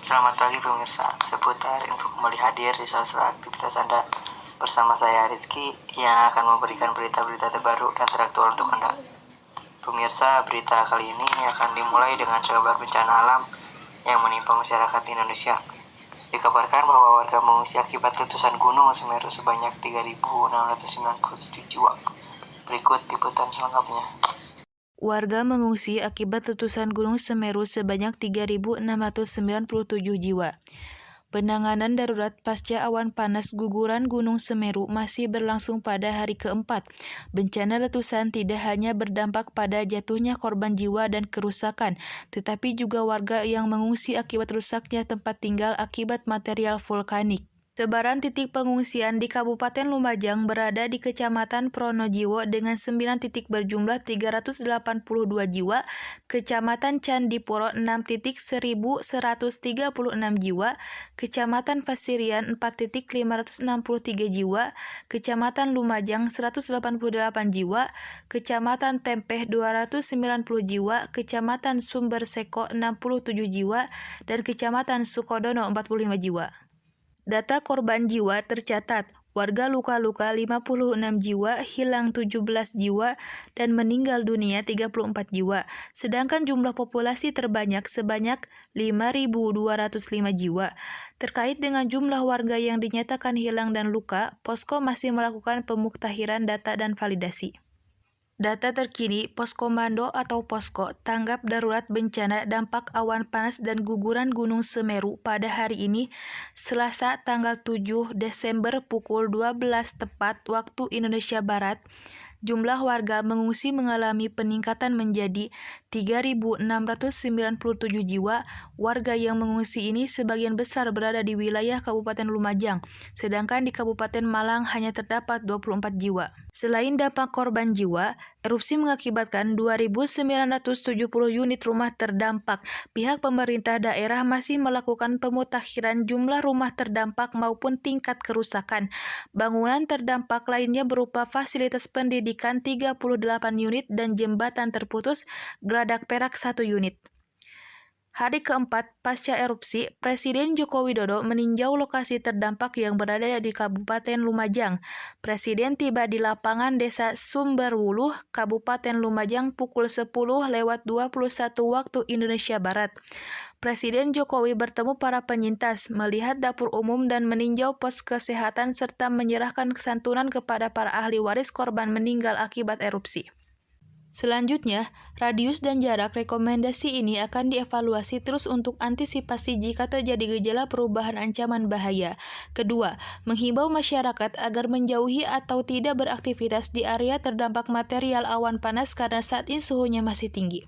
Selamat pagi pemirsa, seputar info kembali hadir di sela-sela aktivitas Anda bersama saya Rizky yang akan memberikan berita-berita terbaru dan teraktual untuk Anda. Pemirsa, berita kali ini akan dimulai dengan kabar bencana alam yang menimpa masyarakat Indonesia. Dikabarkan bahwa warga mengungsi akibat letusan Gunung Semeru sebanyak 3.697 jiwa. Berikut liputan selengkapnya. Warga mengungsi akibat letusan Gunung Semeru sebanyak 3.697 jiwa. Penanganan darurat pasca awan panas guguran Gunung Semeru masih berlangsung pada hari keempat. Bencana letusan tidak hanya berdampak pada jatuhnya korban jiwa dan kerusakan, tetapi juga warga yang mengungsi akibat rusaknya tempat tinggal akibat material vulkanik. Sebaran titik pengungsian di Kabupaten Lumajang berada di Kecamatan Pronojiwo dengan 9 titik berjumlah 382 jiwa, Kecamatan Candipuro 6 titik 1.136 jiwa, Kecamatan Pasirian 4 titik 563 jiwa, Kecamatan Lumajang 188 jiwa, Kecamatan Tempeh 290 jiwa, Kecamatan Sumber Seko 67 jiwa, dan Kecamatan Sukodono 45 jiwa. Data korban jiwa tercatat, warga luka-luka 56 jiwa, hilang 17 jiwa, dan meninggal dunia 34 jiwa. Sedangkan jumlah populasi terbanyak sebanyak 5.205 jiwa. Terkait dengan jumlah warga yang dinyatakan hilang dan luka, Posko masih melakukan pemuktahiran data dan validasi. Data terkini Poskomando atau Posko Tanggap Darurat Bencana Dampak Awan Panas dan Guguran Gunung Semeru pada hari ini, Selasa tanggal 7 Desember pukul 12 tepat waktu Indonesia Barat, jumlah warga mengungsi mengalami peningkatan menjadi 3.697 jiwa. Warga yang mengungsi ini sebagian besar berada di wilayah Kabupaten Lumajang, sedangkan di Kabupaten Malang hanya terdapat 24 jiwa. Selain dampak korban jiwa, erupsi mengakibatkan 2.970 unit rumah terdampak. Pihak pemerintah daerah masih melakukan pemutakhiran jumlah rumah terdampak maupun tingkat kerusakan. Bangunan terdampak lainnya berupa fasilitas pendidikan 38 unit dan jembatan terputus Geladak Perak 1 unit. Hari keempat pasca erupsi, Presiden Joko Widodo meninjau lokasi terdampak yang berada di Kabupaten Lumajang. Presiden tiba di lapangan Desa Sumberwuluh, Kabupaten Lumajang pukul 10:21 waktu Indonesia Barat. Presiden Jokowi bertemu para penyintas, melihat dapur umum dan meninjau pos kesehatan serta menyerahkan santunan kepada para ahli waris korban meninggal akibat erupsi. Selanjutnya, radius dan jarak rekomendasi ini akan dievaluasi terus untuk antisipasi jika terjadi gejala perubahan ancaman bahaya. Kedua, menghimbau masyarakat agar menjauhi atau tidak beraktivitas di area terdampak material awan panas karena saat ini suhunya masih tinggi.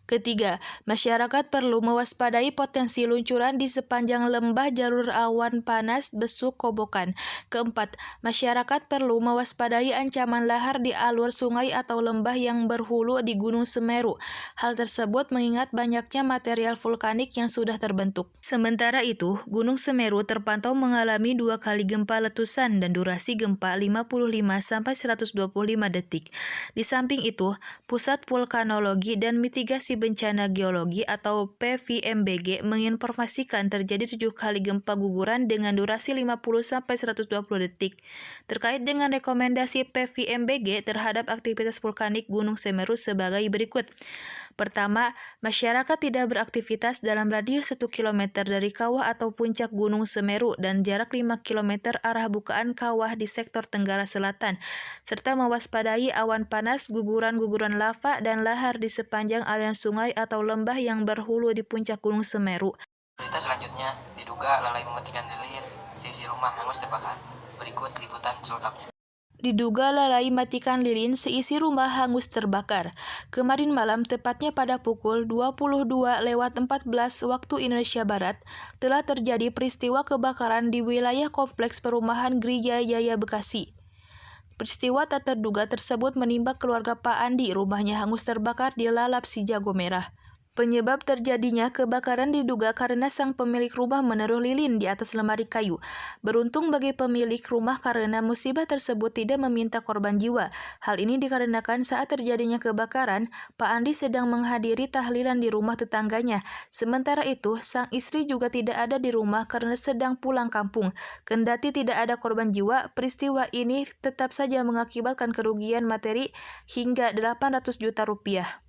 Ketiga, masyarakat perlu mewaspadai potensi luncuran di sepanjang lembah jalur awan panas Besuk Kobokan. Keempat, masyarakat perlu mewaspadai ancaman lahar di alur sungai atau lembah yang berhulu di Gunung Semeru. Hal tersebut mengingat banyaknya material vulkanik yang sudah terbentuk. Sementara itu, Gunung Semeru terpantau mengalami 2 kali gempa letusan dan durasi gempa 55-125 detik. Di samping itu, Pusat Vulkanologi dan Mitigasi Bencana Geologi atau PVMBG menginformasikan terjadi 7 kali gempa guguran dengan durasi 50-120 detik. Terkait dengan rekomendasi PVMBG terhadap aktivitas vulkanik Gunung Semeru sebagai berikut. Pertama, masyarakat tidak beraktivitas dalam radius 1 km dari kawah atau puncak Gunung Semeru dan jarak 5 km arah bukaan kawah di sektor Tenggara Selatan, serta mewaspadai awan panas, guguran-guguran lava, dan lahar di sepanjang aliran sungai atau lembah yang berhulu di puncak Gunung Semeru. Berita selanjutnya, diduga lalai mematikan lilin, seisi rumah hangus terbakar. Berikut liputan selengkapnya. Diduga lalai matikan lilin, seisi rumah hangus terbakar. Kemarin malam, tepatnya pada pukul 22:14 waktu Indonesia Barat, telah terjadi peristiwa kebakaran di wilayah kompleks perumahan Gereja Jaya Bekasi. Peristiwa tak terduga tersebut menimpa keluarga Pak Andi, rumahnya hangus terbakar di Lalap Si Jago Merah. Penyebab terjadinya kebakaran diduga karena sang pemilik rumah menaruh lilin di atas lemari kayu. Beruntung bagi pemilik rumah karena musibah tersebut tidak meminta korban jiwa. Hal ini dikarenakan saat terjadinya kebakaran, Pak Andi sedang menghadiri tahlilan di rumah tetangganya. Sementara itu, sang istri juga tidak ada di rumah karena sedang pulang kampung. Kendati tidak ada korban jiwa, peristiwa ini tetap saja mengakibatkan kerugian materi hingga 800 juta rupiah.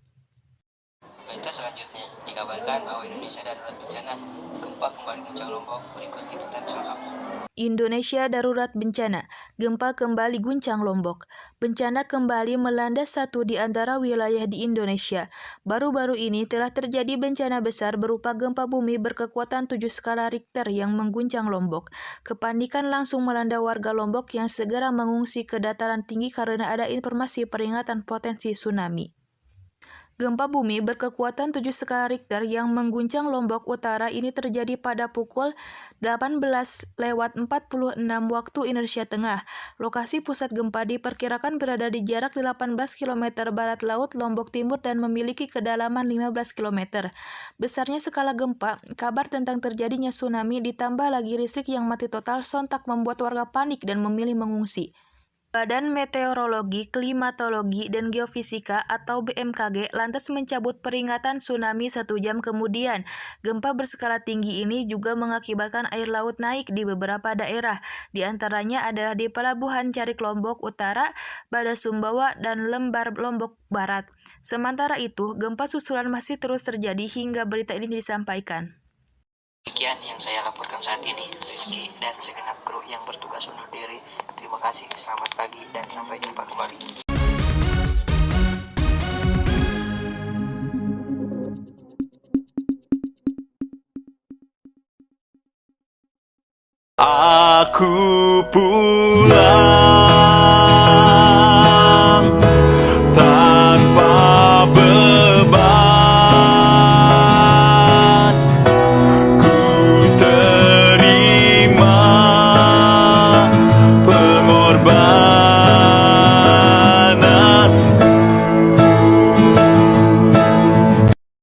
Berita selanjutnya, dikabarkan bahwa Indonesia darurat bencana gempa kembali guncang Lombok. Berikut liputan selengkapnya. Indonesia darurat bencana, gempa kembali guncang Lombok. Bencana kembali melanda satu di antara wilayah di Indonesia. Baru-baru ini telah terjadi bencana besar berupa gempa bumi berkekuatan 7 skala Richter yang mengguncang Lombok. Kepanikan langsung melanda warga Lombok yang segera mengungsi ke dataran tinggi karena ada informasi peringatan potensi tsunami. Gempa bumi berkekuatan 7 skala Richter yang mengguncang Lombok Utara ini terjadi pada pukul 18:46 waktu Indonesia Tengah. Lokasi pusat gempa diperkirakan berada di jarak 18 km barat laut Lombok Timur dan memiliki kedalaman 15 km. Besarnya skala gempa, kabar tentang terjadinya tsunami ditambah lagi listrik yang mati total sontak membuat warga panik dan memilih mengungsi. Badan Meteorologi, Klimatologi, dan Geofisika atau BMKG lantas mencabut peringatan tsunami 1 jam kemudian. Gempa berskala tinggi ini juga mengakibatkan air laut naik di beberapa daerah, di antaranya adalah di Pelabuhan Carik Lombok Utara, Badasumbawa, dan Lembar Lombok Barat. Sementara itu, gempa susulan masih terus terjadi hingga berita ini disampaikan. Demikian yang saya laporkan saat ini. Rizky dan segenap kru yang bertugas undur diri. Terima kasih, selamat pagi, dan sampai jumpa kembali. Aku pulang.